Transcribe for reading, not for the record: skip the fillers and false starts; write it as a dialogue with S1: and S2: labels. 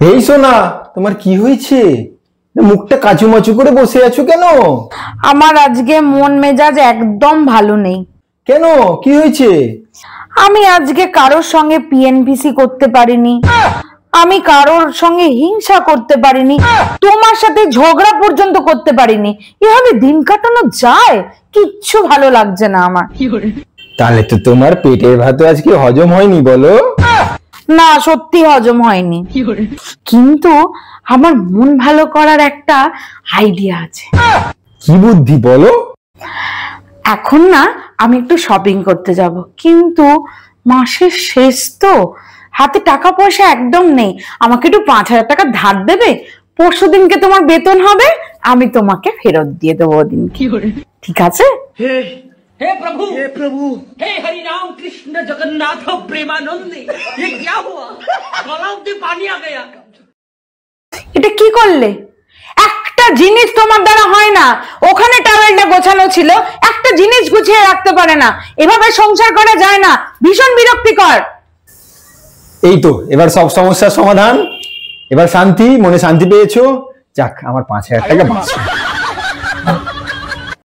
S1: এই সোনা, তোমার কি হয়েছে? মুখটা কাচুমাচু করে বসে আছো কেন?
S2: আমার আজকে মন মেজাজ একদম ভালো নেই।
S1: কেন, কি হয়েছে?
S2: আমি আজকে কারোর সঙ্গে পিএনপিসি করতে পারিনি, আমি কারোর সঙ্গে হিংসা করতে পারিনি, তোমার সাথে ঝগড়া পর্যন্ত করতে পারিনি। এভাবে দিন কাটানো যায়? কিচ্ছু ভালো লাগছে না আমার।
S1: তাহলে তো তোমার পেটের ভাত আজকে হজম হয়নি বলো?
S2: না, সত্যি হজম হয়নি, কিন্তু আমার মন ভালো করার একটা আইডিয়া আছে।
S1: কি বুদ্ধি বলো?
S2: এখন না আমি একটু শপিং করতে যাব, কিন্তু মাসের শেষ তো, হাতে টাকা পয়সা একদম নেই। আমাকে একটু 5,000 টাকা ধার দেবে? পরশু দিনকে তোমার বেতন হবে, আমি তোমাকে ফেরত দিয়ে দেবো ওদিন। ঠিক আছে?
S3: हे प्रभु हे हरि राम कृष्ण जगन्नाथ प्रेमानंद, ये क्या हुआ? गलाव में पानी आ गया।
S2: এটা কি করলে? একটা জিনিস তোমার দ্বারা হয় না। ওখানে টাওয়েলটা গোছানো ছিল, একটা জিনিস গুছিয়ে রাখতে পারে না। এভাবে সংসার করা যায় না, ভীষণ বিরক্তিকর।
S1: এই তো এবার সব সমস্যার সমাধান, এবার শান্তি, মনে শান্তি পেয়েছো। যাক, আমার 5,000 টাকা বাঁচবে।